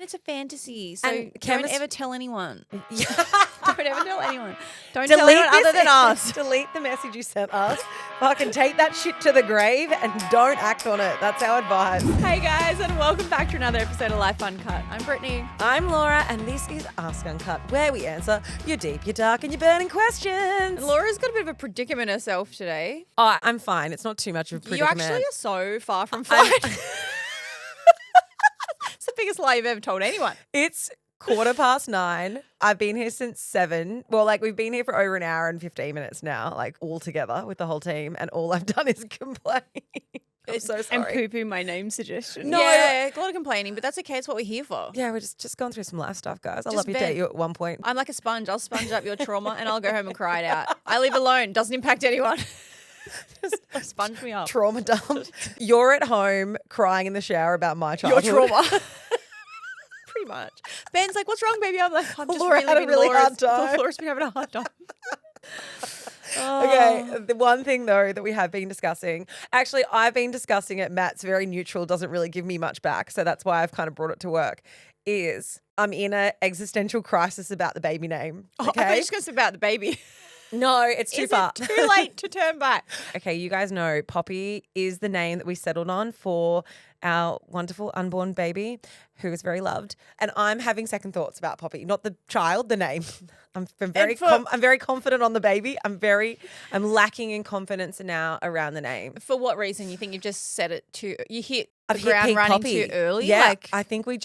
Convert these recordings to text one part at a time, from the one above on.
it's a fantasy. So And don't ever tell anyone. Yeah. Don't ever tell anyone. Don't tell anyone other than us. Delete the message you sent us. Fucking take that shit to the grave and don't act on it. That's our advice. Hey guys, and welcome back to another episode of Life Uncut. I'm Brittany. I'm Laura, and this is Ask Uncut, where we answer your deep, your dark, and your burning questions. And Laura's got a bit of a predicament herself today. Oh, I'm fine. It's not too much of a predicament. You actually are so far from fine. It's the biggest lie you've ever told anyone. It's 9:15. I've been here since 7. Well, like we've been here for over an hour and 15 minutes now, like all together with the whole team, and all I've done is complain. I'm so sorry. And poo-poo my name suggestion. No. Yeah, a lot of complaining, but that's okay. It's what we're here for. Yeah, we're just going through some life stuff, guys. I'll Just love you vent. date you at one point. I'm like a sponge. I'll sponge up your trauma and I'll go home and cry it out. I live alone. Doesn't impact anyone. Just sponge me up. Trauma dump. You're at home crying in the shower about my Your childhood. trauma. Pretty much. Ben's like, what's wrong, baby? I'm like, I'm just Laura had a reliving really hard time. Laura's been having a hard time. Okay, the one thing though that we have been discussing, actually I've been discussing it, Matt's very neutral, doesn't really give me much back, so that's why I've kind of brought it to work, is I'm in an existential crisis about the baby name. Oh, I thought you were just going to say about the baby. No, it's too Is far. it too late to turn back? Okay, you guys know Poppy is the name that we settled on for our wonderful unborn baby who is very loved. And I'm having second thoughts about Poppy, not the child, the name. I'm very confident on the baby. I'm lacking in confidence now around the name. For what reason? You think you've just set it you hit I've the hit ground peak running Poppy. too early? Yeah, I think we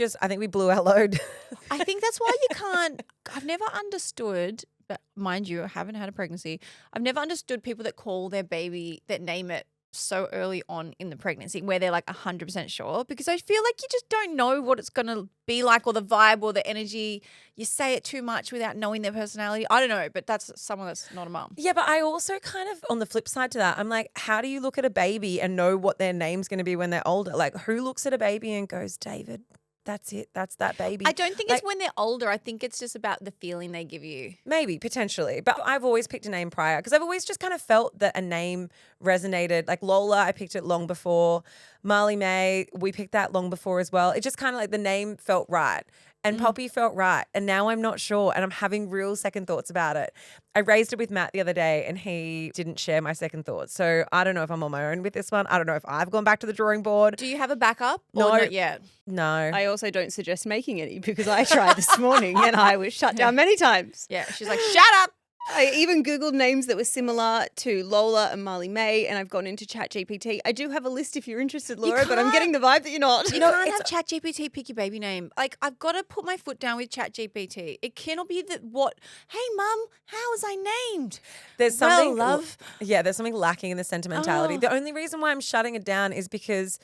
blew our load. I think that's why you can't. I've never understood, but mind you, I haven't had a pregnancy. I've never understood people that call their baby, that name it so early on in the pregnancy where they're like 100% sure, because I feel like you just don't know what it's going to be like, or the vibe or the energy. You say it too much without knowing their personality. I don't know, but that's someone that's not a mum. Yeah, but I also kind of, on the flip side to that, I'm like, how do you look at a baby and know what their name's going to be when they're older? Like, who looks at a baby and goes, David, that's it. That's that baby. I don't think it's when they're older. I think it's just about the feeling they give you. Maybe, potentially. But I've always picked a name prior because I've always just kind of felt that a name resonated. Like Lola, I picked it long before. Marley May, we picked that long before as well. It just kind of like the name felt right. And Poppy felt right. And now I'm not sure. And I'm having real second thoughts about it. I raised it with Matt the other day and he didn't share my second thoughts. So I don't know if I'm on my own with this one. I don't know if I've gone back to the drawing board. Do you have a backup? No. Or not yet? No. I also don't suggest making any because I tried this morning and I was shut down many times. Yeah. She's like, shut up. I even Googled names that were similar to Lola and Marley May, and I've gone into ChatGPT. I do have a list if you're interested, Laura, but I'm getting the vibe that you're not. You can't have ChatGPT pick your baby name. Like, I've got to put my foot down with ChatGPT. It cannot be that hey, Mum, how was I named? There's something, love. Yeah, there's something lacking in the sentimentality. Oh. The only reason why I'm shutting it down is because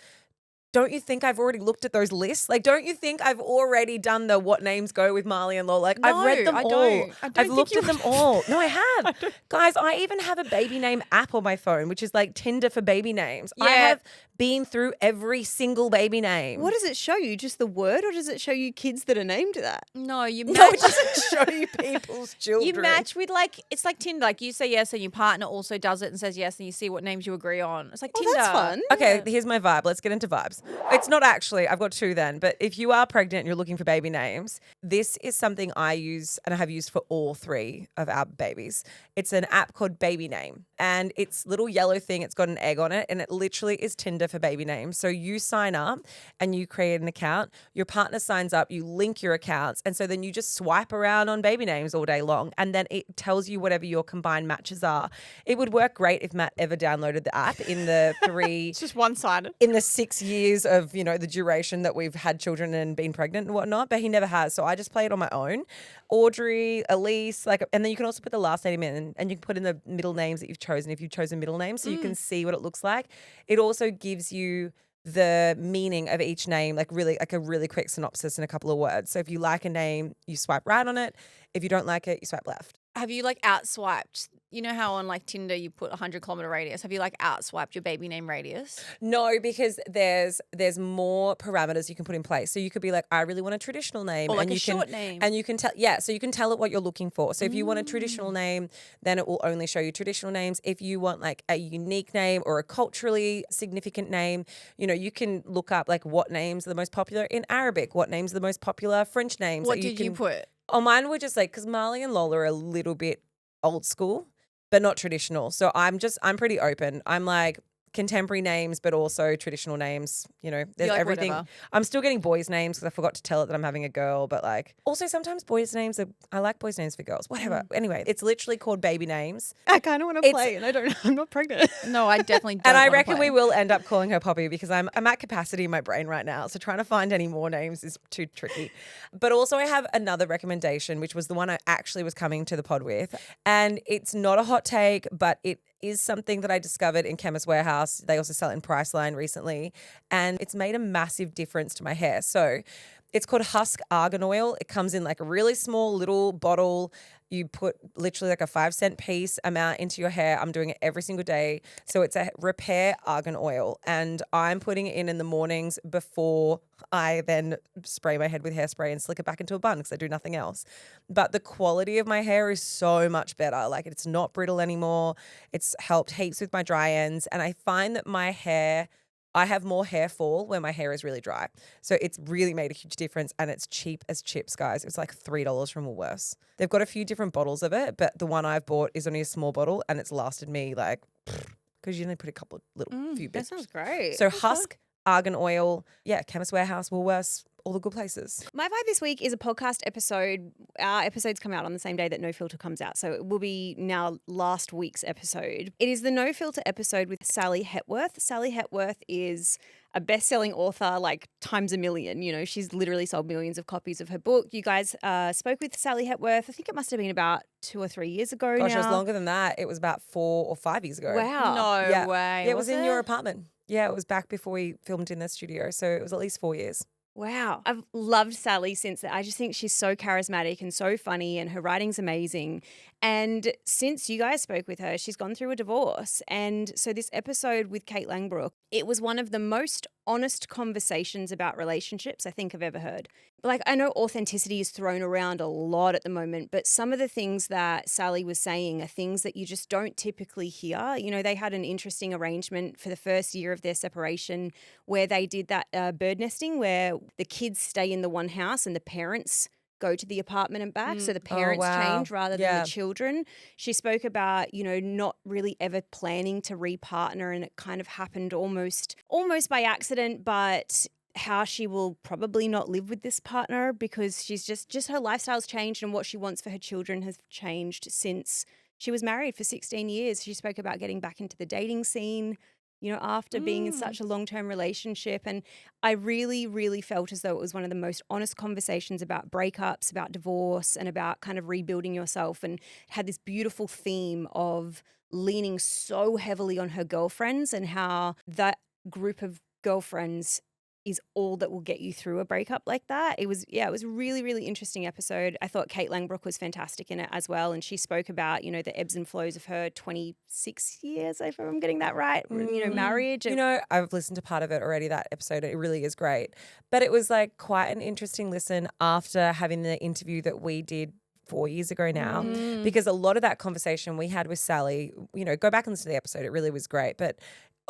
don't you think I've already looked at those lists? Like, don't you think I've already done the what names go with Marley and Lola? Like, I've read them I all. don't. I don't I've think looked you at them all. No, I have. Guys, I even have a baby name app on my phone, which is like Tinder for baby names. I Yeah. have been through every single baby name. What does it show you? Just the word, or does it show you kids that are named that? No, you match. No, it doesn't show you people's children. You match with it's like Tinder. Like you say yes and your partner also does it and says yes and you see what names you agree on. It's like Oh, Tinder. that's fun. Okay, here's my vibe. Let's get into vibes. It's not actually, I've got 2 then, but if you are pregnant and you're looking for baby names, this is something I use and I have used for all 3 of our babies. It's an app called Baby Name and it's little yellow thing. It's got an egg on it and it literally is Tinder for baby names. So you sign up and you create an account. Your partner signs up, you link your accounts. And so then you just swipe around on baby names all day long and then it tells you whatever your combined matches are. It would work great if Matt ever downloaded the app in the 3 It's just one-sided. in the 6 years of, the duration that we've had children and been pregnant and whatnot, but he never has. So I just play it on my own. Audrey, Elise, and then you can also put the last name in and you can put in the middle names that you've chosen if you've chosen middle names so you can see what it looks like. It also gives you the meaning of each name, like a really quick synopsis in a couple of words. So if you like a name, you swipe right on it. If you don't like it, you swipe left. Have you like outswiped? You know how on like Tinder you put 100-kilometer radius. Have you like outswiped your baby name radius? No, because there's more parameters you can put in place. So you could be like, I really want a traditional name, Or like and a you short can name. and you can tell so you can tell it what you're looking for. So if you want a traditional name, then it will only show you traditional names. If you want like a unique name or a culturally significant name, you can look up like what names are the most popular in Arabic, what names are the most popular French names. What that did you put? Oh, mine were just like, because Marley and Lola are a little bit old school, but not traditional. So I'm pretty open. I'm like contemporary names, but also traditional names. There's like everything. whatever. I'm still getting boys' names because I forgot to tell it that I'm having a girl. But like, also sometimes boys' names I like boys' names for girls. Whatever. Anyway, it's literally called baby names. I kind of want to play, and I'm not pregnant. No, I definitely don't. And I wanna reckon play. we will end up calling her Poppy because I'm at capacity in my brain right now. So trying to find any more names is too tricky. But also I have another recommendation, which was the one I actually was coming to the pod with. And it's not a hot take, but it is something that I discovered in Chemist Warehouse. They also sell it in Priceline recently. And it's made a massive difference to my hair. So it's called Hask Argan Oil. It comes in like a really small little bottle. You put literally like a 5-cent piece amount into your hair. I'm doing it every single day. So it's a repair argan oil. And I'm putting it in the mornings before I then spray my head with hairspray and slick it back into a bun because I do nothing else. But the quality of my hair is so much better. Like it's not brittle anymore. It's helped heaps with my dry ends. And I find that I have more hair fall when my hair is really dry. So it's really made a huge difference, and it's cheap as chips, guys. It's like $3 from Woolworths. They've got a few different bottles of it, but the one I've bought is only a small bottle, and it's lasted me like, because you only put a couple of few That bits. sounds great. So Husk, Argan Oil, Chemist Warehouse, Woolworths, all the good places. My vibe this week is a podcast episode. Our episodes come out on the same day that No Filter comes out. So it will be now last week's episode. It is the No Filter episode with Sally Hepworth. Sally Hepworth is a best-selling author, like times a million. She's literally sold millions of copies of her book. You guys spoke with Sally Hepworth. I think it must have been about 2 or 3 years ago Gosh, now. it was longer than that. It was about 4 or 5 years ago. Wow. No Yeah. way. Yeah, it was in your apartment. Yeah, it was back before we filmed in the studio. So it was at least 4 years. Wow. I've loved Sally since that. I just think she's so charismatic and so funny, and her writing's amazing. And since you guys spoke with her, she's gone through a divorce. And so this episode with Kate Langbrook, it was one of the most honest conversations about relationships I think I've ever heard. Like, I know authenticity is thrown around a lot at the moment, but some of the things that Sally was saying are things that you just don't typically hear. They had an interesting arrangement for the first year of their separation where they did that bird nesting where the kids stay in the one house and the parents go to the apartment and back. So the parents change rather than the children. She spoke about, not really ever planning to repartner, and it kind of happened almost by accident, but how she will probably not live with this partner because she's just her lifestyle's changed, and what she wants for her children has changed since she was married for 16 years. She spoke about getting back into the dating scene, after being in such a long-term relationship. And I really, really felt as though it was one of the most honest conversations about breakups, about divorce, and about kind of rebuilding yourself, and had this beautiful theme of leaning so heavily on her girlfriends and how that group of girlfriends is all that will get you through a breakup like that. It was a really, really interesting episode. I thought Kate Langbrook was fantastic in it as well. And she spoke about, the ebbs and flows of her 26 years, if I'm getting that right, marriage. I've listened to part of it already, that episode. It really is great. But it was like quite an interesting listen after having the interview that we did 4 years ago now, because a lot of that conversation we had with Sally, go back and listen to the episode. It really was great. But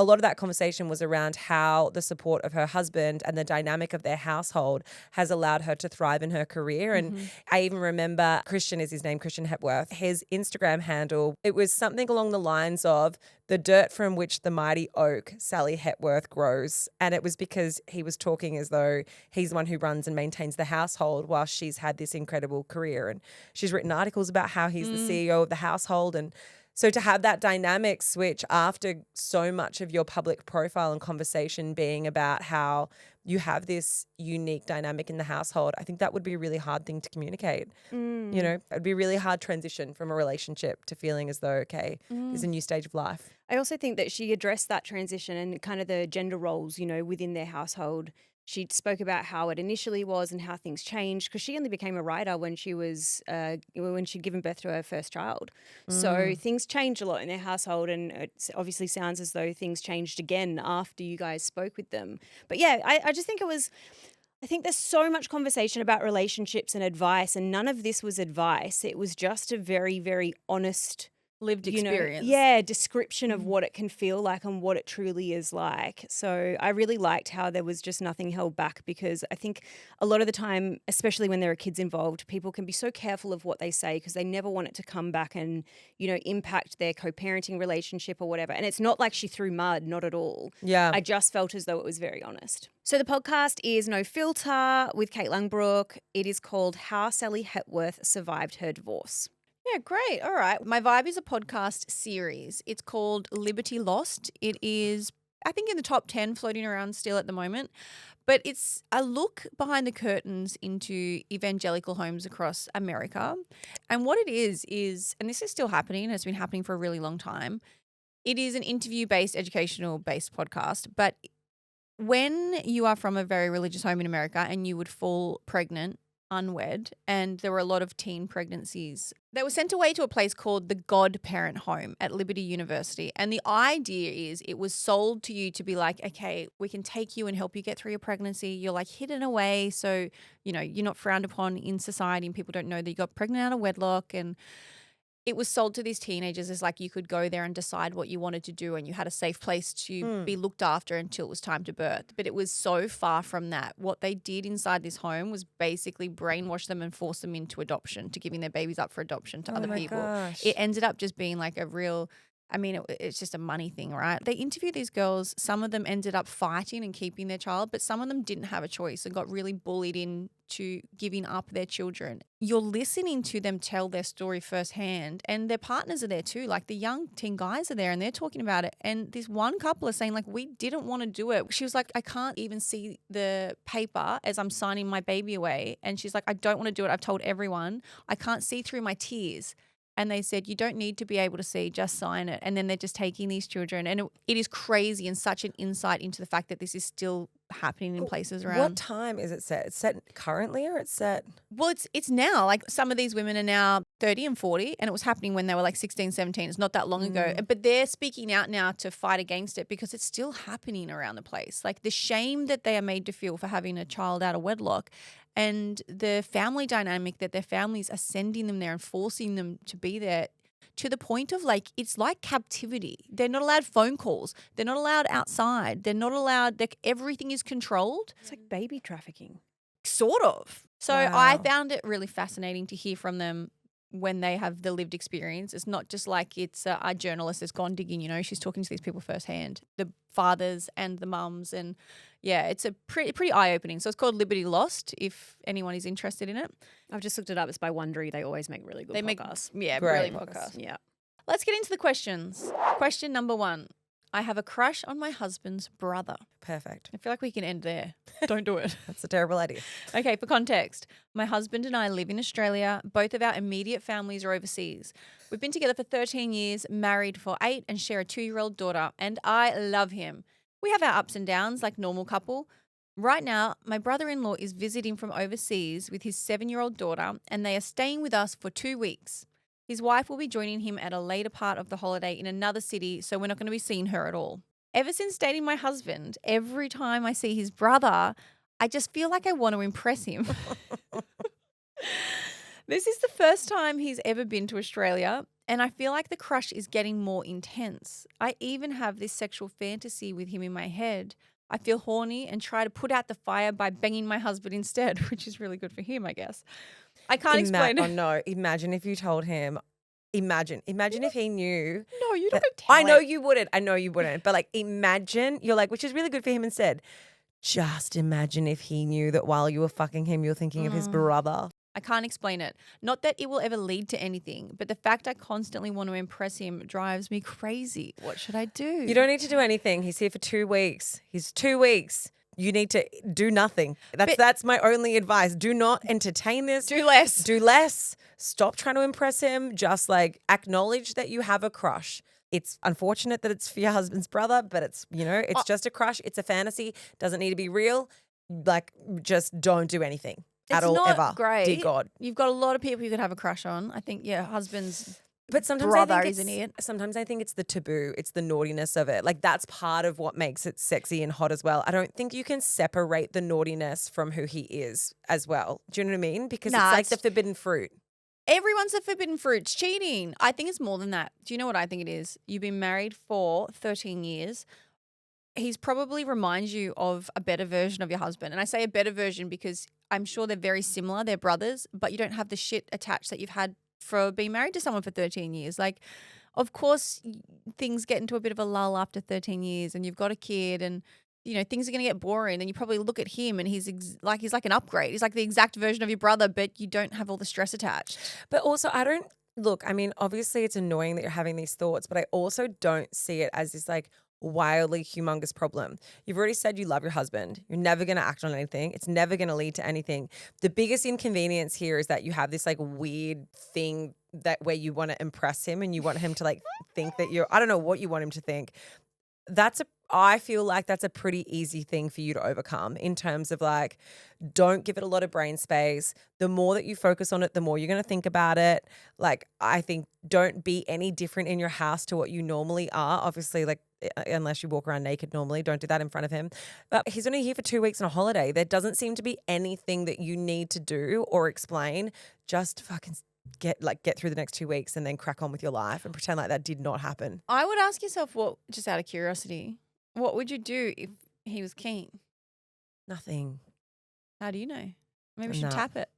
a lot of that conversation was around how the support of her husband and the dynamic of their household has allowed her to thrive in her career. And I even remember Christian is his name, Christian Hepworth, his Instagram handle. It was something along the lines of the dirt from which the mighty oak, Sally Hepworth, grows. And it was because he was talking as though he's the one who runs and maintains the household while she's had this incredible career. And she's written articles about how he's the CEO of the household. And so to have that dynamic switch after so much of your public profile and conversation being about how you have this unique dynamic in the household, I think that would be a really hard thing to communicate. It'd be a really hard transition from a relationship to feeling as though, okay, there's a new stage of life. I also think that she addressed that transition and kind of the gender roles, within their household. She spoke about how it initially was and how things changed because she only became a writer when she was when she'd given birth to her first child. So things changed a lot in their household, and it obviously sounds as though things changed again after you guys spoke with them. But yeah, I just think I think there's so much conversation about relationships and advice, and none of this was advice. It was just a very, very honest Lived experience. Description of what it can feel like and what it truly is like. So I really liked how there was just nothing held back, because I think a lot of the time, especially when there are kids involved, people can be so careful of what they say because they never want it to come back and, impact their co-parenting relationship or whatever. And it's not like she threw mud, not at all. Yeah. I just felt as though it was very honest. So the podcast is No Filter with Kate Langbrook. It is called How Sally Hepworth Survived Her Divorce. Yeah, great. All right. My Vibe is a podcast series. It's called Liberty Lost. It is, I think, in the top 10 floating around still at the moment. But it's a look behind the curtains into evangelical homes across America. And what it is, and this is still happening, and it's been happening for a really long time, it is an interview-based, educational-based podcast. But when you are from a very religious home in America and you would fall pregnant, unwed, and there were a lot of teen pregnancies, they were sent away to a place called the Godparent Home at Liberty University. And the idea is it was sold to you to be like, okay, we can take you and help you get through your pregnancy. You're like hidden away, so you're not frowned upon in society and people don't know that you got pregnant out of wedlock. And it was sold to these teenagers as like you could go there and decide what you wanted to do, and you had a safe place to be looked after until it was time to birth. But it was so far from that. What they did inside this home was basically brainwash them and force them into adoption, to giving their babies up for adoption to other people. Gosh. It ended up just being like a real, it's just a money thing, right? They interviewed these girls. Some of them ended up fighting and keeping their child, but some of them didn't have a choice and got really bullied into giving up their children. You're listening to them tell their story firsthand, and their partners are there too. Like the young teen guys are there and they're talking about it. And this one couple is saying like, we didn't want to do it. She was like, I can't even see the paper as I'm signing my baby away. And she's like, I don't want to do it. I've told everyone. I can't see through my tears. And they said, you don't need to be able to see, just sign it. And then they're just taking these children. And it is crazy, and such an insight into the fact that this is still happening in places around. What time is it set? It's set currently, or it's set? Well, it's now. Like some of these women are now 30 and 40, and it was happening when they were like 16, 17. It's not that long ago. But they're speaking out now to fight against it because it's still happening around the place. Like the shame that they are made to feel for having a child out of wedlock, and the family dynamic that their families are sending them there and forcing them to be there, to the point of like, it's like captivity. They're not allowed phone calls. They're not allowed outside. They're not allowed, like everything is controlled. It's like baby trafficking. Sort of. So Wow. I found it really fascinating to hear from them when they have the lived experience. It's not just like it's a journalist that's gone digging, she's talking to these people firsthand, the fathers and the mums. And yeah, it's a pretty eye-opening. So it's called Liberty Lost, if anyone is interested in it. I've just looked it up. It's by Wondery. They always make really good podcasts. Yeah, Great brilliant podcast. Yeah. Let's get into the questions. Question number 1. I have a crush on my husband's brother. Perfect. I feel like we can end there. Don't do it. That's a terrible idea. Okay, for context, my husband and I live in Australia. Both of our immediate families are overseas. We've been together for 13 years, married for 8, and share a 2-year-old daughter, and I love him. We have our ups and downs like normal couple. Right now, my brother-in-law is visiting from overseas with his 7-year-old daughter, and they are staying with us for 2 weeks. His wife will be joining him at a later part of the holiday in another city, so we're not going to be seeing her at all. Ever since dating my husband, every time I see his brother, I just feel like I want to impress him. This is the first time he's ever been to Australia, and I feel like the crush is getting more intense. I even have this sexual fantasy with him in my head. I feel horny and try to put out the fire by banging my husband instead, which is really good for him, I guess. I can't explain it. Oh no! Imagine if you told him. Imagine if he knew. No, you don't tell I know him. you wouldn't. I know you wouldn't. But like, imagine you're like, which is really good for him instead. Just imagine if he knew that while you were fucking him, you were thinking of his brother. I can't explain it. Not that it will ever lead to anything, but the fact I constantly want to impress him drives me crazy. What should I do? You don't need to do anything. He's here for 2 weeks. He's 2 weeks. You need to do nothing. That's my only advice. Do not entertain this. Do less. Do less. Stop trying to impress him. Just like acknowledge that you have a crush. It's unfortunate that it's for your husband's brother, but it's, it's just a crush. It's a fantasy. Doesn't need to be real. like just don't do anything at It's all not ever. great. Dear God. You've got a lot of people you could have a crush on. I think your husband's But sometimes brother I think is an idiot. sometimes I think it's the taboo, it's the naughtiness of it. Like that's part of what makes it sexy and hot as well. I don't think you can separate the naughtiness from who he is as well. Do you know what I mean? Because Nah, it's like it's- the forbidden fruit. Everyone's a forbidden fruit. It's cheating. I think it's more than that. Do you know what I think it is? You've been married for 13 years. He's probably reminds you of a better version of your husband. And I say a better version because I'm sure they're very similar. They're brothers, but you don't have the shit attached that you've had for being married to someone for 13 years. Like, of course, things get into a bit of a lull after 13 years and you've got a kid and, you know, things are going to get boring and you probably look at him and he's like an upgrade. He's like the exact version of your brother, but you don't have all the stress attached. But also I mean, obviously it's annoying that you're having these thoughts, but I also don't see it as this like wildly humongous problem. You've already said you love your husband. You're never going to act on anything. It's never going to lead to anything. The biggest inconvenience here is that you have this like weird thing that where you want to impress him and you want him to like think that I don't know what you want him to think. I feel like that's a pretty easy thing for you to overcome in terms of like, don't give it a lot of brain space. The more that you focus on it, the more you're going to think about it. Like, I think don't be any different in your house to what you normally are. Obviously, like, unless you walk around naked normally, don't do that in front of him. But he's only here for 2 weeks on a holiday. There doesn't seem to be anything that you need to do or explain. Just fucking get through the next 2 weeks and then crack on with your life and pretend like that did not happen. I would ask yourself, just out of curiosity, what would you do if he was keen? Nothing. How do you know? Maybe we should No. tap it.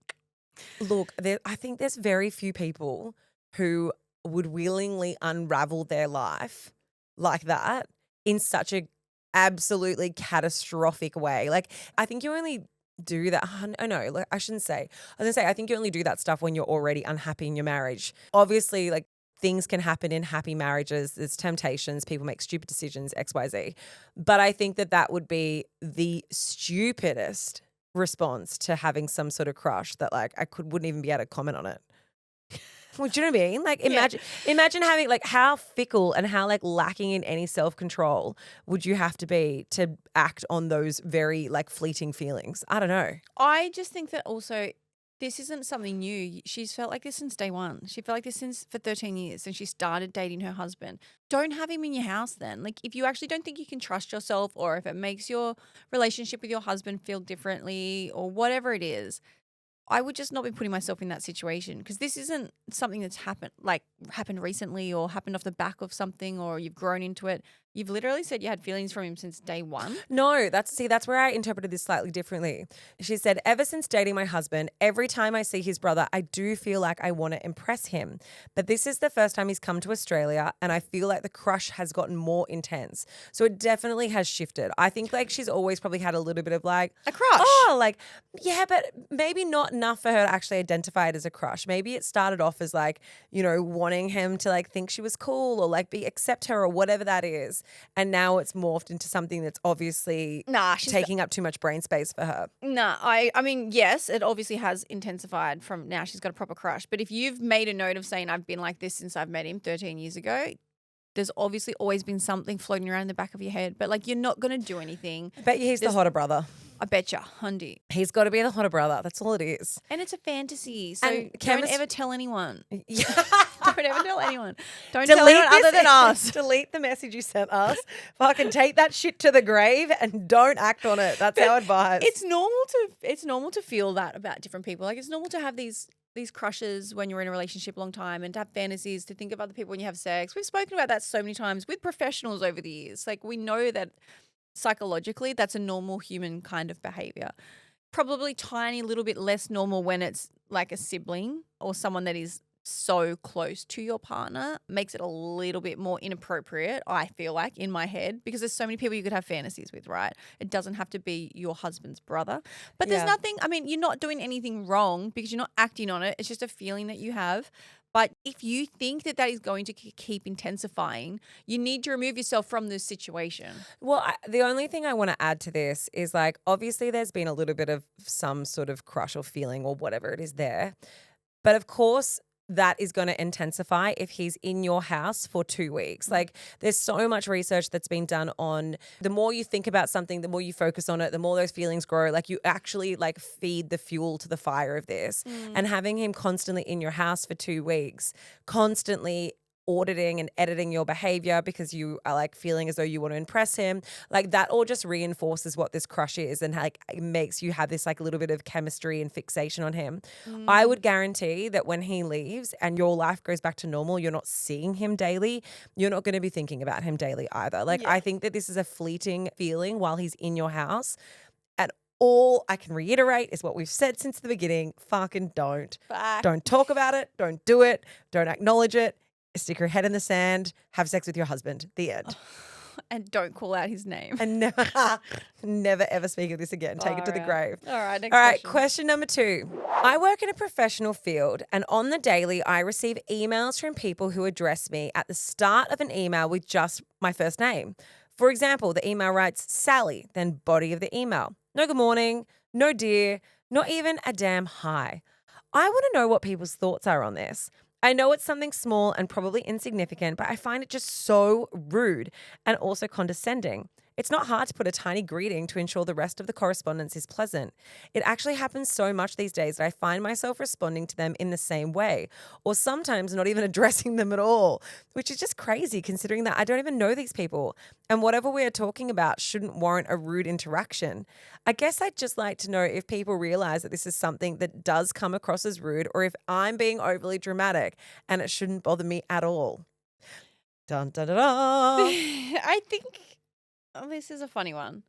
Look, I think there's very few people who would willingly unravel their life like that in such a absolutely catastrophic way. Like, I think you only do that. I know, like I shouldn't say. I was gonna say, I think you only do that stuff when you're already unhappy in your marriage. Obviously, like things can happen in happy marriages. There's temptations. People make stupid decisions, X, Y, Z. But I think that would be the stupidest response to having some sort of crush that like wouldn't even be able to comment on it. Well, do you know what I mean? Like imagine having like how fickle and how like lacking in any self-control would you have to be to act on those very like fleeting feelings? I don't know. I just think that also this isn't something new. She's felt like this since day one. She felt like this for 13 years and she started dating her husband. Don't have him in your house then. Like if you actually don't think you can trust yourself or if it makes your relationship with your husband feel differently or whatever it is, I would just not be putting myself in that situation because this isn't something that's happened recently or happened off the back of something or you've grown into it. You've literally said you had feelings from him since day one. No, that's where I interpreted this slightly differently. She said, ever since dating my husband, every time I see his brother, I do feel like I want to impress him. But this is the first time he's come to Australia and I feel like the crush has gotten more intense. So it definitely has shifted. I think like she's always probably had a little bit of like A crush. Oh, like, yeah, but maybe not enough for her to actually identify it as a crush. Maybe it started off as like, you know, wanting him to like think she was cool or like accept her or whatever that is. And now it's morphed into something that's obviously She's taking up too much brain space for her. I mean, yes, it obviously has intensified from now she's got a proper crush. But if you've made a note of saying I've been like this since I've met him 13 years ago, there's obviously always been something floating around in the back of your head. But like you're not going to do anything. I bet you he's the hotter brother. I bet you, Hundy. He's got to be the hotter brother. That's all it is. And it's a fantasy. So And don't ever tell anyone. Yeah. Don't ever tell anyone. Don't tell anyone other than us. Delete the message you sent us. Fucking take that shit to the grave and don't act on it. That's our advice. It's normal to feel that about different people. Like it's normal to have these crushes when you're in a relationship a long time and to have fantasies, to think of other people when you have sex. We've spoken about that so many times with professionals over the years. Like we know that psychologically that's a normal human kind of behavior. Probably tiny little bit less normal when it's like a sibling or someone that is so close to your partner. Makes it a little bit more inappropriate, I feel like, in my head, because there's so many people you could have fantasies with, right? It doesn't have to be your husband's brother. But there's nothing, I mean, you're not doing anything wrong because you're not acting on it. It's just a feeling that you have. But if you think that is going to keep intensifying, you need to remove yourself from this situation. Well, the only thing I want to add to this is like, obviously there's been a little bit of some sort of crush or feeling or whatever it is there. But of course, that is going to intensify if he's in your house for 2 weeks. Like there's so much research that's been done on the more you think about something, the more you focus on it, the more those feelings grow. Like you actually like feed the fuel to the fire of this. And having him constantly in your house for 2 weeks, constantly auditing and editing your behavior because you are like feeling as though you want to impress him, like that all just reinforces what this crush is and like it makes you have this like little bit of chemistry and fixation on him. I would guarantee that when he leaves and your life goes back to normal, you're not seeing him daily, you're not going to be thinking about him daily either. Like I think that this is a fleeting feeling while he's in your house. And all I can reiterate is what we've said since the beginning. Fucking don't. Don't talk about it. Don't do it. Don't acknowledge it. Stick your head in the sand, have sex with your husband. The end. And don't call out his name. And never ever speak of this again. Take it to the grave. All right, next All right, question. question number 2. I work in a professional field and on the daily I receive emails from people who address me at the start of an email with just my first name. For example, the email writes Sally, then body of the email. No good morning, no dear, not even a damn hi. I want to know what people's thoughts are on this. I know it's something small and probably insignificant, but I find it just so rude and also condescending. It's not hard to put a tiny greeting to ensure the rest of the correspondence is pleasant. It actually happens so much these days that I find myself responding to them in the same way, or sometimes not even addressing them at all, which is just crazy considering that I don't even know these people. And whatever we are talking about shouldn't warrant a rude interaction. I guess I'd just like to know if people realize that this is something that does come across as rude or if I'm being overly dramatic and it shouldn't bother me at all. Dun, dun, dun, dun. I think this is a funny one.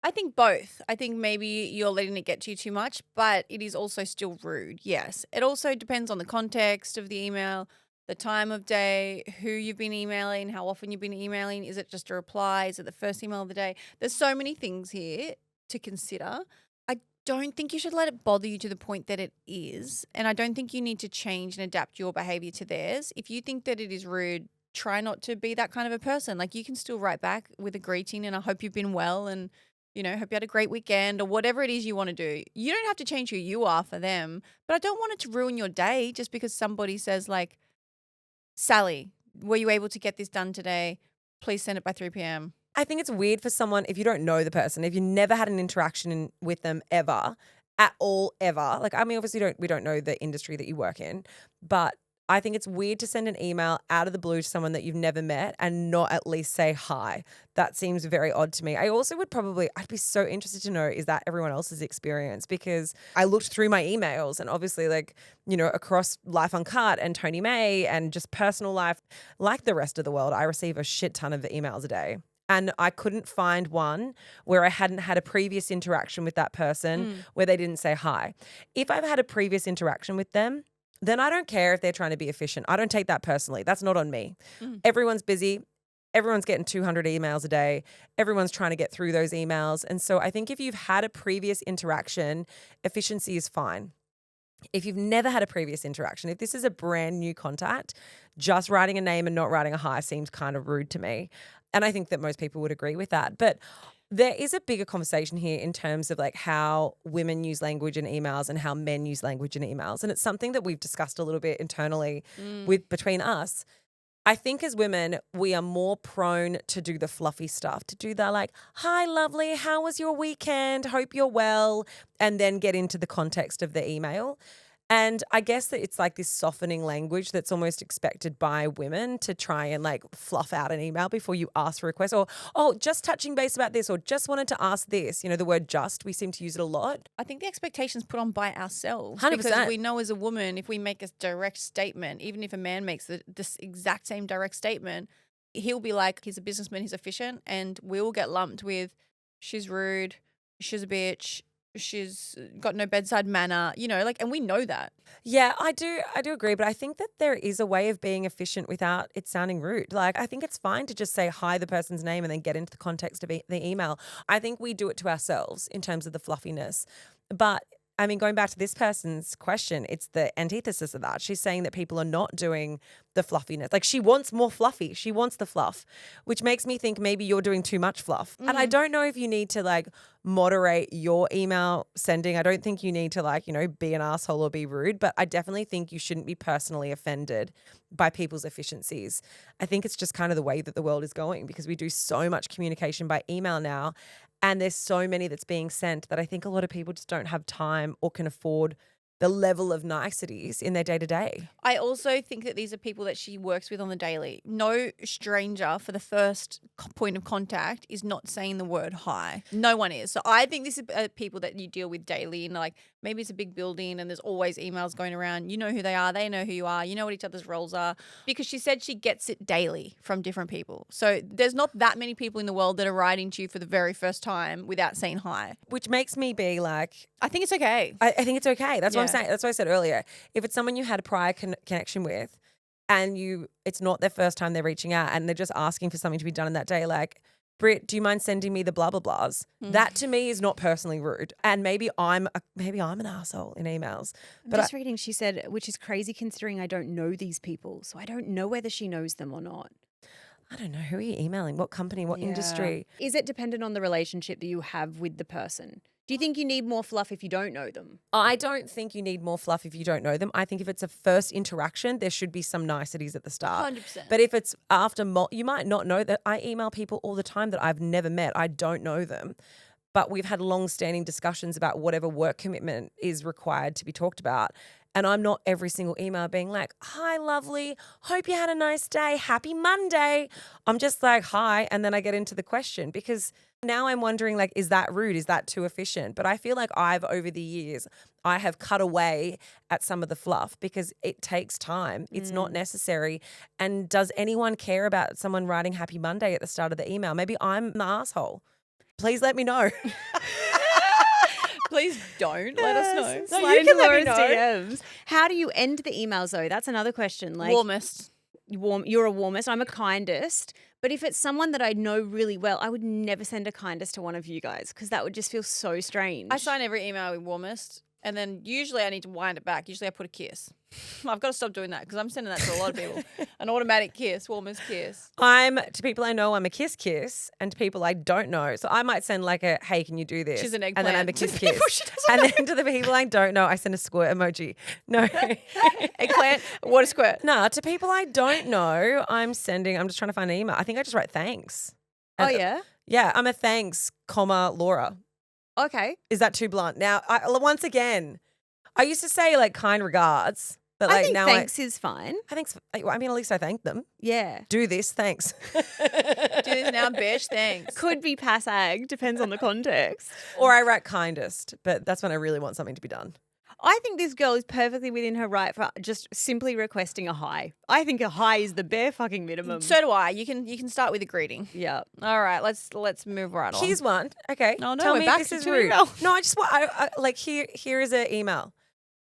I think both. I think maybe you're letting it get to you too much, but it is also still rude. Yes. It also depends on the context of the email, the time of day, who you've been emailing, how often you've been emailing. Is it just a reply? Is it the first email of the day? There's so many things here to consider. I don't think you should let it bother you to the point that it is. And I don't think you need to change and adapt your behavior to theirs. If you think that it is rude, try not to be that kind of a person. Like you can still write back with a greeting and I hope you've been well and, you know, hope you had a great weekend or whatever it is you want to do. You don't have to change who you are for them, but I don't want it to ruin your day just because somebody says like, Sally, were you able to get this done today? Please send it by 3 p.m. I think it's weird for someone, if you don't know the person, if you never had an interaction with them ever, at all, ever. Like, I mean, obviously we don't know the industry that you work in, but I think it's weird to send an email out of the blue to someone that you've never met and not at least say hi. That seems very odd to me. I also I'd be so interested to know, is that everyone else's experience? Because I looked through my emails and obviously like, you know, across Life Uncut and Tony May and just personal life, like the rest of the world, I receive a shit ton of emails a day. And I couldn't find one where I hadn't had a previous interaction with that person where they didn't say hi. If I've had a previous interaction with them, then I don't care if they're trying to be efficient. I don't take that personally. That's not on me. Everyone's busy. Everyone's getting 200 emails a day. Everyone's trying to get through those emails. And so I think if you've had a previous interaction, efficiency is fine. If you've never had a previous interaction, if this is a brand new contact, just writing a name and not writing a hi seems kind of rude to me. And I think that most people would agree with that. But there is a bigger conversation here in terms of like how women use language in emails and how men use language in emails. And it's something that we've discussed a little bit internally between us. I think as women, we are more prone to do the fluffy stuff, to do the like, hi, lovely, how was your weekend? Hope you're well. And then get into the context of the email. And I guess that it's like this softening language that's almost expected by women to try and like fluff out an email before you ask for a request or, oh, just touching base about this or just wanted to ask this. You know, the word just, we seem to use it a lot. I think the expectation's put on by ourselves. 100%. Because we know as a woman, if we make a direct statement, even if a man makes this exact same direct statement, he'll be like, he's a businessman, he's efficient, and we'll get lumped with, she's rude, she's a bitch, she's got no bedside manner, you know, like, and we know that. Yeah, I do agree, but I think that there is a way of being efficient without it sounding rude. Like, I think it's fine to just say hi, the person's name, and then get into the context of the email. I think we do it to ourselves in terms of the fluffiness. But I mean, going back to this person's question, it's the antithesis of that. She's saying that people are not doing the fluffiness. Like she wants more fluffy. She wants the fluff, which makes me think maybe you're doing too much fluff. And I don't know if you need to like moderate your email sending. I don't think you need to like, be an asshole or be rude, but I definitely think you shouldn't be personally offended by people's efficiencies. I think it's just kind of the way that the world is going because we do so much communication by email now. And there's so many that's being sent that I think a lot of people just don't have time or can afford the level of niceties in their day-to-day. I also think that these are people that she works with on the daily. No stranger for the first point of contact is not saying the word hi. No one is. So I think this is people that you deal with daily and like maybe it's a big building and there's always emails going around. You know who they are. They know who you are. You know what each other's roles are because she said she gets it daily from different people. So there's not that many people in the world that are writing to you for the very first time without saying hi. Which makes me be like, I think it's okay. I think it's okay. That's what I'm saying. That's what I said earlier. If it's someone you had a prior connection with and it's not their first time they're reaching out and they're just asking for something to be done in that day, like, Britt, do you mind sending me the blah, blah, blahs? That to me is not personally rude. And maybe I'm an asshole in emails. But just reading, she said, which is crazy considering I don't know these people. So I don't know whether she knows them or not. I don't know. Who are you emailing? What company? What industry? Is it dependent on the relationship that you have with the person? Do you think you need more fluff if you don't know them? I don't think you need more fluff if you don't know them. I think if it's a first interaction, there should be some niceties at the start. 100%. But if it's after, you might not know that. I email people all the time that I've never met. I don't know them. But we've had long-standing discussions about whatever work commitment is required to be talked about. And I'm not every single email being like, hi, lovely. Hope you had a nice day. Happy Monday. I'm just like, hi. And then I get into the question because now I'm wondering, like, is that rude? Is that too efficient? But I feel like over the years, I have cut away at some of the fluff because it takes time. It's not necessary. And does anyone care about someone writing Happy Monday at the start of the email? Maybe I'm the asshole. Please let me know. Please don't let us know. Slide into Laura's DMs. How do you end the emails though? That's another question. Like Warmest. You're a warmest. I'm a kindest. But if it's someone that I know really well, I would never send a kindest to one of you guys because that would just feel so strange. I sign every email with warmest. And then usually I need to wind it back. Usually I put a kiss. I've got to stop doing that because I'm sending that to a lot of people. An automatic kiss, warmest kiss. To people I know, I'm a kiss, and to people I don't know. So I might send like a, hey, can you do this? She's an eggplant. And then I'm a kiss. And then to the people I don't know, I send a squirt emoji. No. Eggplant, water squirt. No, to people I don't know, I'm just trying to find an email. I think I just write thanks. Oh, yeah? Yeah, I'm a thanks, Laura. Okay. Is that too blunt? Now, once again, I used to say like kind regards, but like I think now thanks is fine. at least I thank them. Yeah. Do this, thanks. Do this now, bitch, thanks. Could be pass-ag, depends on the context. Or I write kindest, but that's when I really want something to be done. I think this girl is perfectly within her right for just simply requesting a hi. I think a hi is the bare fucking minimum. So do I. You can start with a greeting. Yeah. All right, let's move right on. Here's one. Okay. Oh, no, Tell we're me back if this to is rude. email. No, I just want here is an email.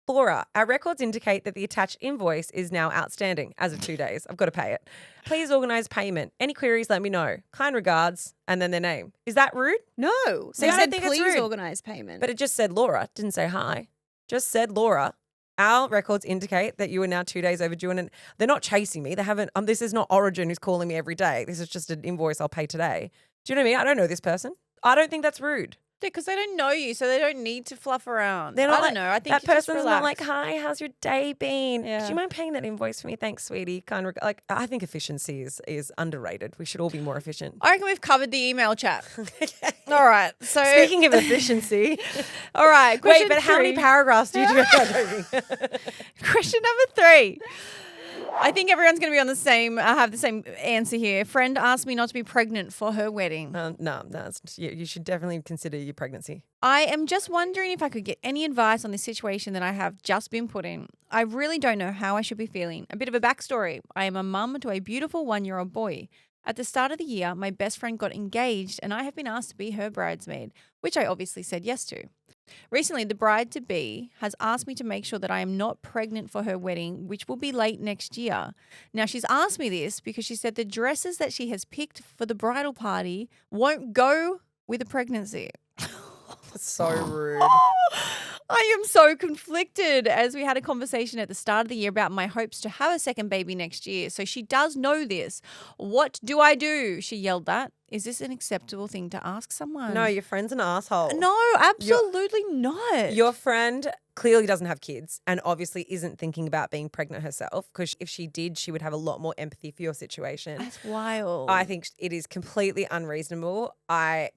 Laura, our records indicate that the attached invoice is now outstanding as of 2 days. I've got to pay it. Please organise payment. Any queries, let me know. Kind regards, and then their name. Is that rude? No. So They you don't said think it's please rude? organise payment. But it just said Laura. Didn't say hi. Just said Laura. Our records indicate that you are now 2 days overdue, and they're not chasing me. They haven't. This is not Origin who's calling me every day. This is just an invoice I'll pay today. Do you know what I mean? I don't know this person. I don't think that's rude. Because they don't know you, so they don't need to fluff around. They're not I don't know. I think that you just person's not like, relax. hi, how's your day been? Yeah. Do you mind paying that invoice for me? Thanks, sweetie. I think efficiency is underrated. We should all be more efficient. I reckon we've covered the email chat. All right. So Speaking of efficiency, all right. Question wait, but how many three. paragraphs do you do? Question number 3. I think everyone's going to be on the same. I have the same answer here. Friend asked me not to be pregnant for her wedding. No, you should definitely consider your pregnancy. I am just wondering if I could get any advice on this situation that I have just been put in. I really don't know how I should be feeling. A bit of a backstory. I am a mum to a beautiful 1-year-old boy. At the start of the year, my best friend got engaged and I have been asked to be her bridesmaid, which I obviously said yes to. Recently, the bride-to-be has asked me to make sure that I am not pregnant for her wedding, which will be late next year. Now, she's asked me this because she said the dresses that she has picked for the bridal party won't go with a pregnancy. So rude. I am so conflicted as we had a conversation at the start of the year about my hopes to have a second baby next year. So she does know this. What do I do? She yelled that. Is this an acceptable thing to ask someone? No, your friend's an asshole. No, absolutely not. Your friend clearly doesn't have kids and obviously isn't thinking about being pregnant herself, because if she did, she would have a lot more empathy for your situation. That's wild. I think it is completely unreasonable. I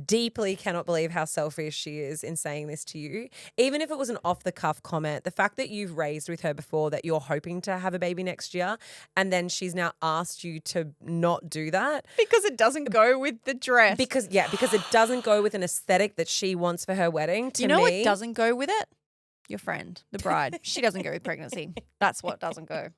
deeply cannot believe how selfish she is in saying this to you. Even if it was an off-the-cuff comment, the fact that you've raised with her before that you're hoping to have a baby next year and then she's now asked you to not do that. Because it doesn't go with the dress. Because it doesn't go with an aesthetic that she wants for her wedding. You know what doesn't go with it? Your friend, the bride. She doesn't go with pregnancy. That's what doesn't go.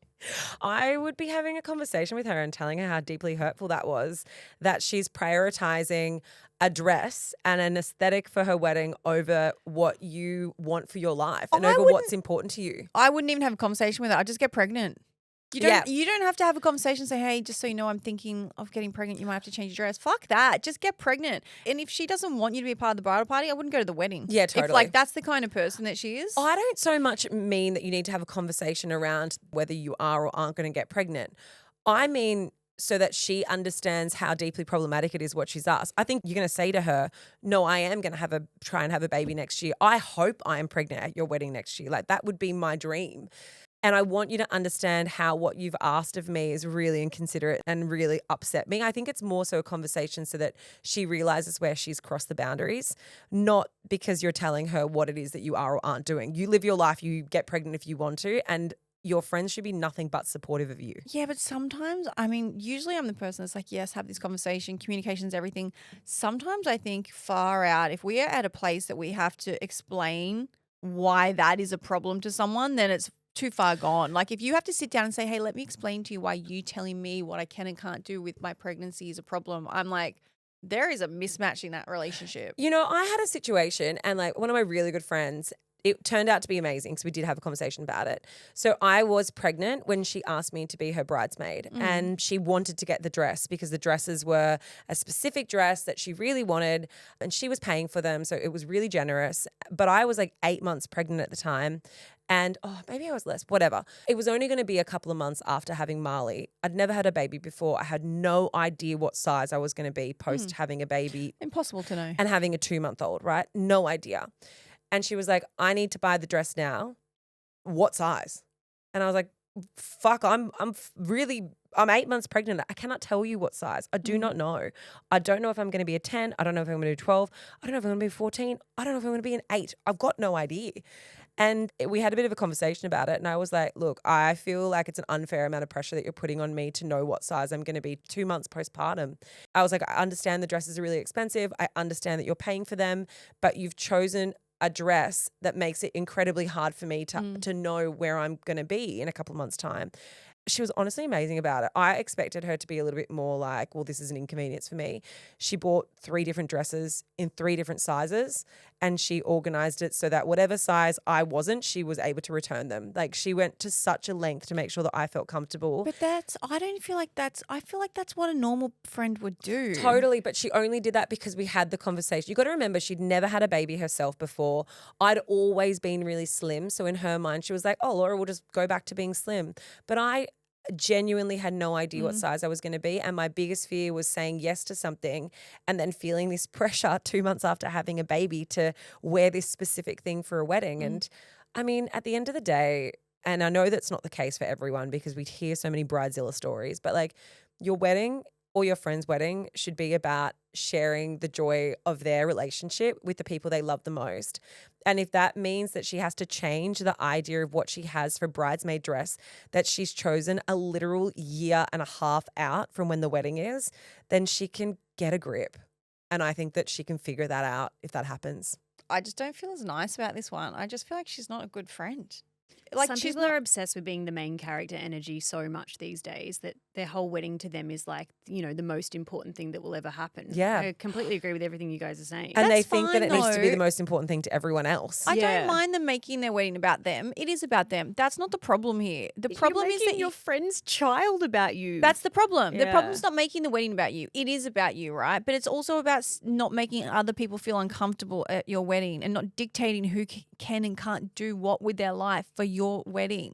I would be having a conversation with her and telling her how deeply hurtful that was, that she's prioritizing a dress and an aesthetic for her wedding over what you want for your life and over what's important to you. I wouldn't even have a conversation with her. I'd just get pregnant. You don't have to have a conversation and say, hey, just so you know, I'm thinking of getting pregnant. You might have to change your dress. Fuck that. Just get pregnant. And if she doesn't want you to be a part of the bridal party, I wouldn't go to the wedding. Yeah, totally. If like that's the kind of person that she is. I don't so much mean that you need to have a conversation around whether you are or aren't going to get pregnant. I mean so that she understands how deeply problematic it is what she's asked. I think you're going to say to her, no, I am going to try and have a baby next year. I hope I am pregnant at your wedding next year. Like that would be my dream. And I want you to understand how what you've asked of me is really inconsiderate and really upset me. I think it's more so a conversation so that she realizes where she's crossed the boundaries, not because you're telling her what it is that you are or aren't doing. You live your life, you get pregnant if you want to, and your friends should be nothing but supportive of you. Yeah, but sometimes, I mean, usually I'm the person that's like, yes, have this conversation, communication's everything. Sometimes I think far out, if we are at a place that we have to explain why that is a problem to someone, then it's too far gone. Like if you have to sit down and say, hey, let me explain to you why you telling me what I can and can't do with my pregnancy is a problem. I'm like, there is a mismatch in that relationship. You know, I had a situation and like one of my really good friends, it turned out to be amazing because we did have a conversation about it. So I was pregnant when she asked me to be her bridesmaid and she wanted to get the dress because the dresses were a specific dress that she really wanted and she was paying for them. So it was really generous. But I was like 8 months pregnant at the time. And maybe I was less, whatever. It was only going to be a couple of months after having Marley. I'd never had a baby before. I had no idea what size I was going to be post having a baby. Impossible to know. And having a 2-month-old, right? No idea. And she was like, I need to buy the dress now. What size? And I was like, fuck, I'm 8 months pregnant. I cannot tell you what size. I do not know. I don't know if I'm going to be a 10. I don't know if I'm going to do 12. I don't know if I'm going to be 14. I don't know if I'm going to be an 8. I've got no idea. And we had a bit of a conversation about it. And I was like, look, I feel like it's an unfair amount of pressure that you're putting on me to know what size I'm going to be 2 months postpartum. I was like, I understand the dresses are really expensive. I understand that you're paying for them, but you've chosen a dress that makes it incredibly hard for me to know where I'm going to be in a couple of months' time. She was honestly amazing about it. I expected her to be a little bit more like, well, this is an inconvenience for me. She bought 3 different dresses in 3 different sizes and she organized it so that whatever size I wasn't, she was able to return them. Like she went to such a length to make sure that I felt comfortable. But I feel like that's what a normal friend would do. Totally, but she only did that because we had the conversation. You got to remember she'd never had a baby herself before. I'd always been really slim. So in her mind, she was like, oh, Laura will just go back to being slim. But I genuinely had no idea what size I was going to be. And my biggest fear was saying yes to something and then feeling this pressure 2 months after having a baby to wear this specific thing for a wedding. And I mean, at the end of the day, and I know that's not the case for everyone because we hear so many bridezilla stories, but like your wedding or your friend's wedding should be about sharing the joy of their relationship with the people they love the most. And if that means that she has to change the idea of what she has for bridesmaid dress, that she's chosen a literal year and a half out from when the wedding is, then she can get a grip. And I think that she can figure that out if that happens. I just don't feel as nice about this one. I just feel like she's not a good friend. Like Some she's people not, are obsessed with being the main character energy so much these days that their whole wedding to them is like, the most important thing that will ever happen. Yeah. I completely agree with everything you guys are saying. And they That's think that fine, it needs to be the though. most important thing to everyone else. I Yeah. don't mind them making their wedding about them. It is about them. That's not the problem here. The You're problem is that making your friend's child about you. that's the problem. The Yeah. problem's not making the wedding about you. It is about you, right? But it's also about not making other people feel uncomfortable at your wedding and not dictating who can and can't do what with their life for your wedding.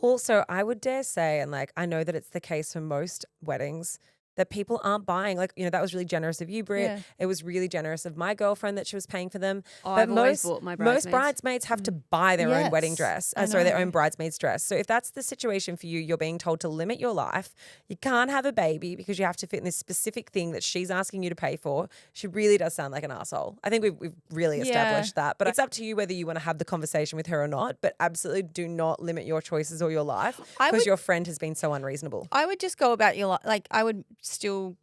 Also, I would dare say, and like I know that it's the case for most weddings, that people aren't buying. Like, that was really generous of you, Britt. Yeah. It was really generous of my girlfriend that she was paying for them. Oh, But I've always bought my most bridesmaids. bridesmaids have to buy their own wedding Yes, dress. I Sorry, their know. own bridesmaid's dress. So if that's the situation for you, you're being told to limit your life. You can't have a baby because you have to fit in this specific thing that she's asking you to pay for. She really does sound like an asshole. I think we've really established that. But it's up to you whether you want to have the conversation with her or not. But absolutely do not limit your choices or your life I because would- your friend has been so unreasonable. I would just go about your life. Like, I would still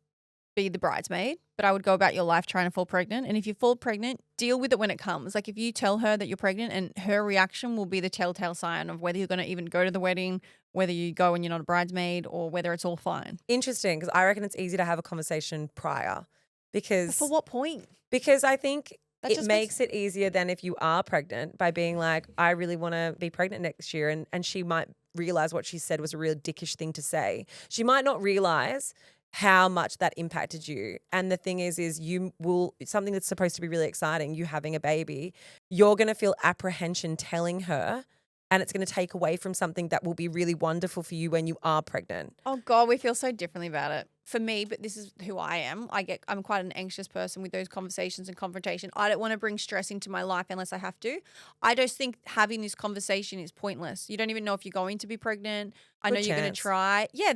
be the bridesmaid, but I would go about your life trying to fall pregnant. And if you fall pregnant, deal with it when it comes. Like, if you tell her that you're pregnant, and her reaction will be the telltale sign of whether you're going to even go to the wedding, whether you go and you're not a bridesmaid, or whether it's all fine. Interesting, because I reckon it's easy to have a conversation prior because For what point? because I think That it just makes it easier than if you are pregnant by being like, I really want to be pregnant next year. And she might realize what she said was a real dickish thing to say. She might not realize how much that impacted you. And the thing is you will, something that's supposed to be really exciting, you having a baby, you're going to feel apprehension telling her, and it's going to take away from something that will be really wonderful for you when you are pregnant. Oh God, we feel so differently about it. For me, but this is who I am. I'm quite an anxious person with those conversations and confrontation. I don't want to bring stress into my life unless I have to. I just think having this conversation is pointless. You don't even know if you're going to be pregnant. I know Good you're going chance. to try. Yeah,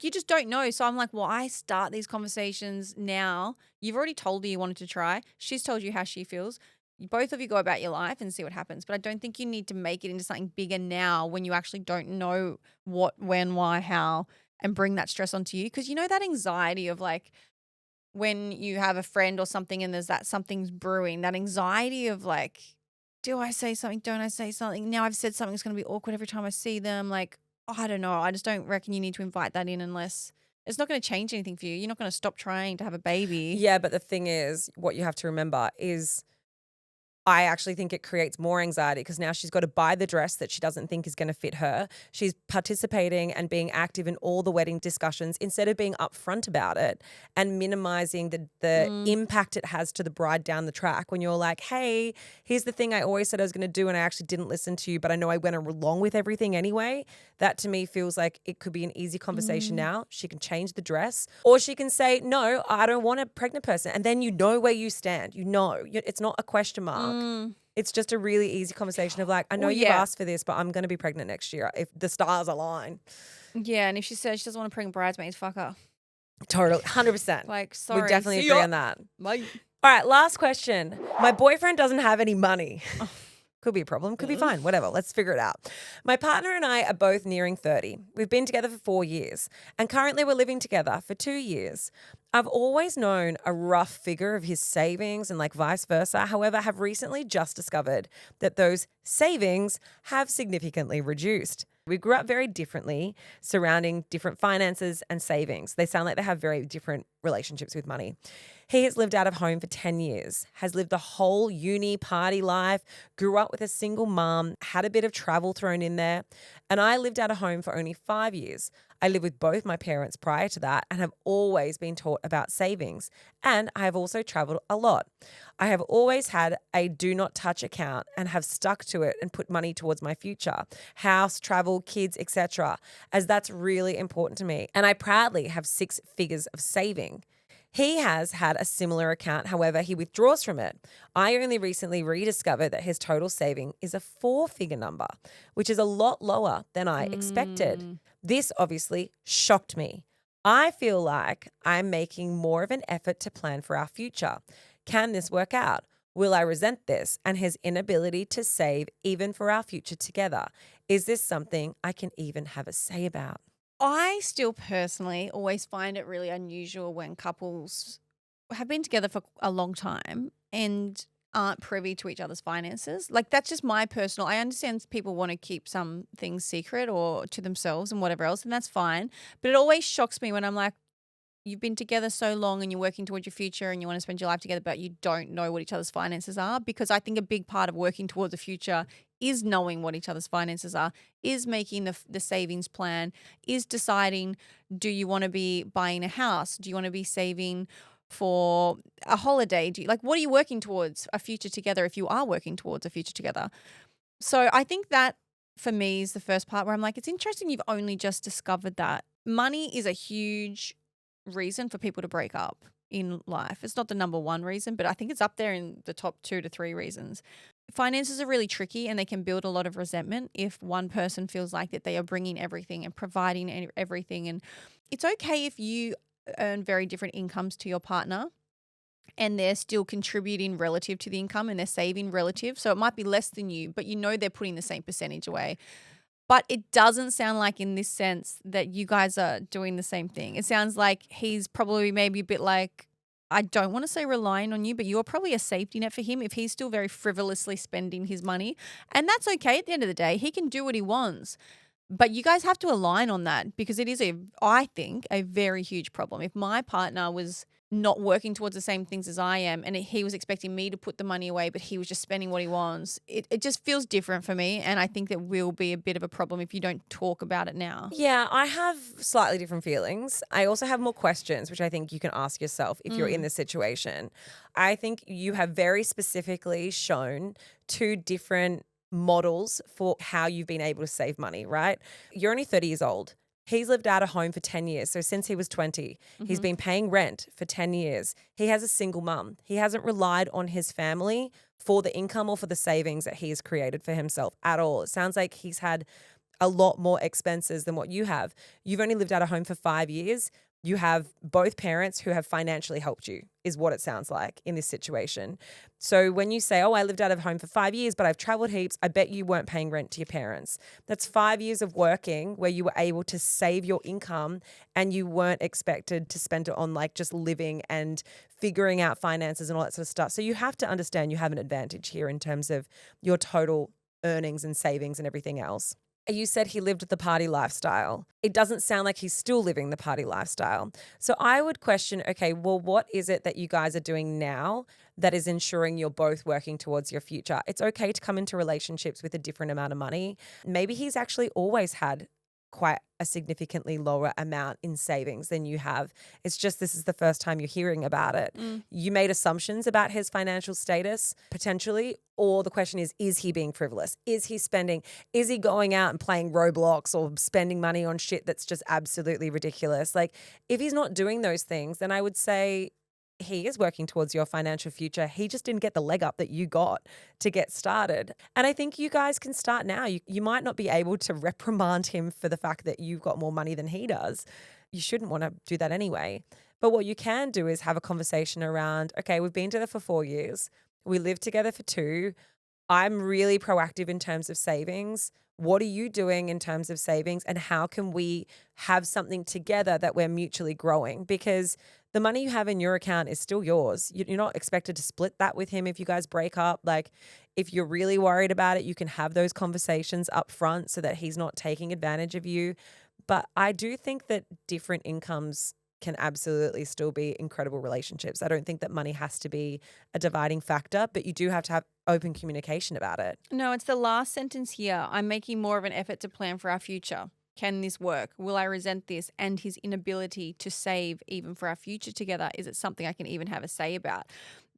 you just don't know. So I'm like, well, I start these conversations now. You've already told her you wanted to try. She's told you how she feels. Both of you go about your life and see what happens. But I don't think you need to make it into something bigger now when you actually don't know what, when, why, how, and bring that stress onto you. Because that anxiety of like when you have a friend or something and there's that something's brewing, that anxiety of like, do I say something? Don't I say something? Now I've said something that's going to be awkward every time I see them. Like, I don't know. I just don't reckon you need to invite that in unless it's not going to change anything for you. You're not going to stop trying to have a baby. Yeah, but the thing is, what you have to remember is I actually think it creates more anxiety because now she's got to buy the dress that she doesn't think is going to fit her. She's participating and being active in all the wedding discussions instead of being upfront about it and minimizing the impact it has to the bride down the track when you're like, hey, here's the thing I always said I was going to do and I actually didn't listen to you, but I know I went along with everything anyway. That to me feels like it could be an easy conversation now. She can change the dress or she can say, no, I don't want a pregnant person. And then you know where you stand. It's not a question mark. It's just a really easy conversation of like, I know Well, you've yeah. asked for this, but I'm going to be pregnant next year if the stars align. Yeah, and if she says she doesn't want to pregnant bridesmaids, fuck her. Totally, 100%. Like, sorry. We definitely see agree ya. on that. Bye. All right, last question. My boyfriend doesn't have any money. Could be a problem, could be fine, whatever. Let's figure it out. My partner and I are both nearing 30. We've been together for 4 years and currently we're living together for 2 years. I've always known a rough figure of his savings and like vice versa. However, have recently just discovered that those savings have significantly reduced. We grew up very differently surrounding different finances and savings. They sound like they have very different relationships with money. He has lived out of home for 10 years, has lived the whole uni party life, grew up with a single mum, had a bit of travel thrown in there, and I lived out of home for only 5 years. I lived with both my parents prior to that and have always been taught about savings. And I have also traveled a lot. I have always had a do not touch account and have stuck to it and put money towards my future, house, travel, kids, etc., as that's really important to me. And I proudly have 6 figures of saving. He has had a similar account, however, he withdraws from it. I only recently rediscovered that his total saving is a 4-figure number, which is a lot lower than I expected. This obviously shocked me. I feel like I'm making more of an effort to plan for our future. Can this work out? Will I resent this and his inability to save even for our future together? Is this something I can even have a say about? I still personally always find it really unusual when couples have been together for a long time and aren't privy to each other's finances. Like that's just my personal, I understand people want to keep some things secret or to themselves and whatever else, and that's fine. But it always shocks me when I'm like, you've been together so long and you're working towards your future and you want to spend your life together, but you don't know what each other's finances are. Because I think a big part of working towards a future is knowing what each other's finances are, is making the savings plan, is deciding, do you want to be buying a house? Do you want to be saving for a holiday? What are you working towards a future together if you are working towards a future together? So I think that for me is the first part where I'm like, it's interesting you've only just discovered that. Money is a huge reason for people to break up in life. It's not the number one reason, but I think it's up there in the top 2 to 3 reasons. Finances are really tricky and they can build a lot of resentment if one person feels like that they are bringing everything and providing everything. And it's okay if you earn very different incomes to your partner and they're still contributing relative to the income and they're saving relative. So it might be less than you, but you know they're putting the same percentage away. But it doesn't sound like in this sense that you guys are doing the same thing. It sounds like he's probably maybe a bit like, I don't want to say relying on you, but you're probably a safety net for him if he's still very frivolously spending his money. And that's okay at the end of the day. He can do what he wants. But you guys have to align on that because it is, I think, a very huge problem. If my partner was not working towards the same things as I am and he was expecting me to put the money away, but he was just spending what he wants, it just feels different for me. And I think that will be a bit of a problem if you don't talk about it now. Yeah, I have slightly different feelings. I also have more questions, which I think you can ask yourself if you're in this situation. I think you have very specifically shown 2 different models for how you've been able to save money, right? You're only 30 years old. He's lived out of home for 10 years. So since he was 20, he's been paying rent for 10 years. He has a single mum. He hasn't relied on his family for the income or for the savings that he has created for himself at all. It sounds like he's had a lot more expenses than what you have. You've only lived out of home for 5 years. You have both parents who have financially helped you, is what it sounds like in this situation. So when you say, oh, I lived out of home for 5 years, but I've traveled heaps, I bet you weren't paying rent to your parents. That's 5 years of working where you were able to save your income and you weren't expected to spend it on like just living and figuring out finances and all that sort of stuff. So you have to understand you have an advantage here in terms of your total earnings and savings and everything else. You said he lived the party lifestyle. It doesn't sound like he's still living the party lifestyle. So I would question, okay, well, what is it that you guys are doing now that is ensuring you're both working towards your future? It's okay to come into relationships with a different amount of money. Maybe he's actually always had quite a significantly lower amount in savings than you have. It's just this is the first time you're hearing about it. You made assumptions about his financial status potentially, or the question is he being frivolous? Is he spending? Is he going out and playing Roblox or spending money on shit that's just absolutely ridiculous? Like if he's not doing those things, then I would say he is working towards your financial future. He just didn't get the leg up that you got to get started. And I think you guys can start now. You might not be able to reprimand him for the fact that you've got more money than he does. You shouldn't want to do that anyway. But what you can do is have a conversation around, okay, we've been together for 4 years. We lived together for 2. I'm really proactive in terms of savings. What are you doing in terms of savings? And how can we have something together that we're mutually growing? Because the money you have in your account is still yours. You're not expected to split that with him if you guys break up. Like if you're really worried about it, you can have those conversations up front so that he's not taking advantage of you. But I do think that different incomes can absolutely still be incredible relationships. I don't think that money has to be a dividing factor, but you do have to have open communication about it. No, it's the last sentence here. I'm making more of an effort to plan for our future. Can this work? Will I resent this? And his inability to save even for our future together. Is it something I can even have a say about?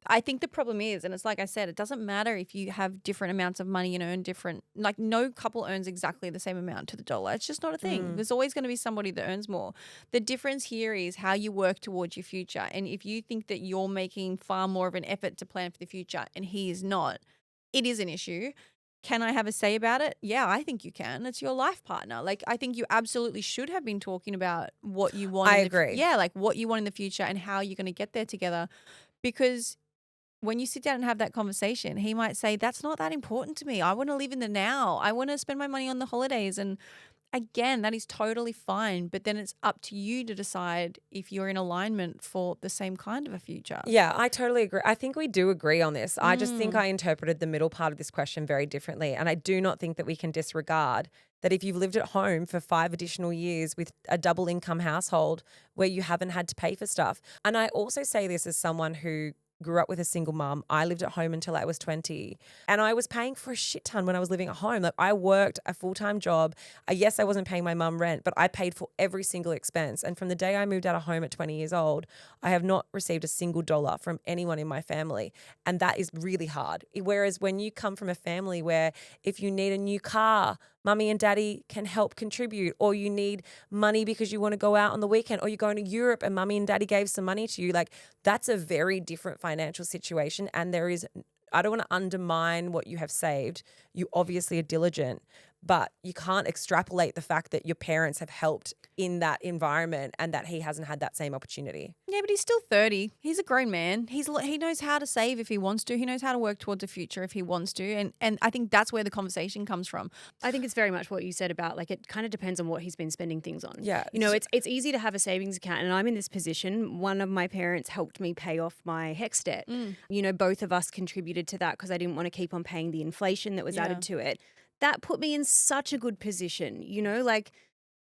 I think the problem is, and it's like I said, it doesn't matter if you have different amounts of money and earn different, like no couple earns exactly the same amount to the dollar. It's just not a thing. There's always going to be somebody that earns more. The difference here is how you work towards your future. And if you think that you're making far more of an effort to plan for the future and he is not, it is an issue. Can I have a say about it? Yeah, I think you can. It's your life partner. Like, I think you absolutely should have been talking about what you want. I agree. Yeah, like what you want in the future and how you're going to get there together. Because when you sit down and have that conversation, he might say, that's not that important to me. I want to live in the now. I want to spend my money on the holidays. And again, that is totally fine. But then it's up to you to decide if you're in alignment for the same kind of a future. Yeah, I totally agree. I think we do agree on this. I just think I interpreted the middle part of this question very differently. And I do not think that we can disregard that if you've lived at home for 5 additional years with a double income household where you haven't had to pay for stuff. And I also say this as someone who grew up with a single mum. I lived at home until I was 20 and I was paying for a shit ton when I was living at home. Like I worked a full-time job. Yes, I wasn't paying my mum rent, but I paid for every single expense. And from the day I moved out of home at 20 years old, I have not received a single dollar from anyone in my family. And that is really hard. Whereas when you come from a family where if you need a new car, mummy and daddy can help contribute, or you need money because you want to go out on the weekend, or you're going to Europe and mummy and daddy gave some money to you, like that's a very different financial situation. And I don't want to undermine what you have saved. You obviously are diligent, but you can't extrapolate the fact that your parents have helped in that environment and that he hasn't had that same opportunity. Yeah, but he's still 30. He's a grown man. He knows how to save if he wants to. He knows how to work towards a future if he wants to. And I think that's where the conversation comes from. I think it's very much what you said about like it kind of depends on what he's been spending things on. Yeah. You know, it's easy to have a savings account, and I'm in this position. One of my parents helped me pay off my HEX debt. You know, both of us contributed to that because I didn't want to keep on paying the inflation that was added to it. That put me in such a good position, you know, like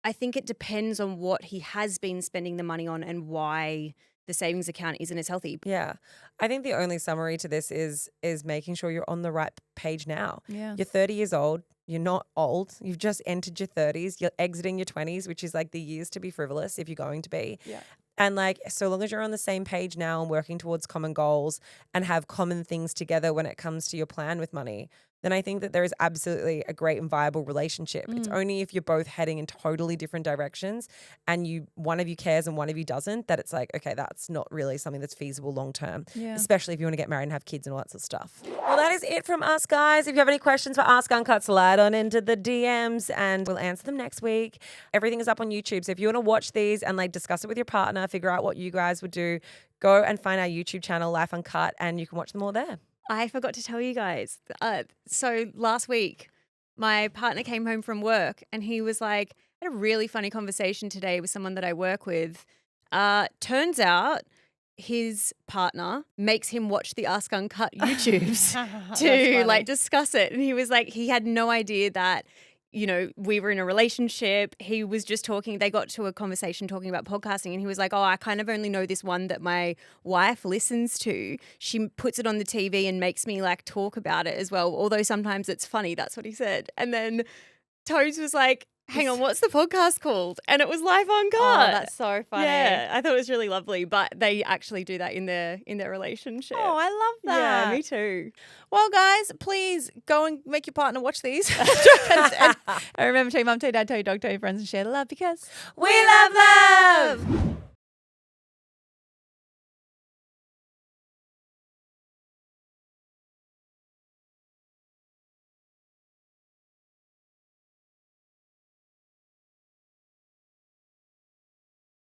I think it depends on what he has been spending the money on and why the savings account isn't as healthy. Yeah. I think the only summary to this is making sure you're on the right page now. Yeah. You're 30 years old. You're not old. You've just entered your 30s. You're exiting your 20s, which is like the years to be frivolous if you're going to be. Yeah. And like, so long as you're on the same page now and working towards common goals and have common things together when it comes to your plan with money, then I think that there is absolutely a great and viable relationship. It's only if you're both heading in totally different directions and one of you cares and one of you doesn't, that it's like, okay, that's not really something that's feasible long term, especially if you want to get married and have kids and all that sort of stuff. Well, that is it from us, guys. If you have any questions for Ask Uncut, slide on into the DMs and we'll answer them next week. Everything is up on YouTube. So if you want to watch these and like discuss it with your partner, figure out what you guys would do, go and find our YouTube channel, Life Uncut, and you can watch them all there. I forgot to tell you guys. So last week, my partner came home from work and he was like, I had a really funny conversation today with someone that I work with. Turns out his partner makes him watch the Ask Uncut YouTubes to like discuss it. And he was like, he had no idea that, you know, we were in a relationship. He was just talking, they got to a conversation talking about podcasting and he was like, oh, I kind of only know this one that my wife listens to. She puts it on the TV and makes me like talk about it as well. Although sometimes it's funny. That's what he said. And then Toads was like, hang on, what's the podcast called? And it was Life Uncut. Oh, that's so funny. Yeah, I thought it was really lovely. But they actually do that in their relationship. Oh, I love that. Yeah, me too. Well, guys, please go and make your partner watch these. and remember, tell your mum, tell your dad, tell your dog, tell your friends, and share the love because we love love.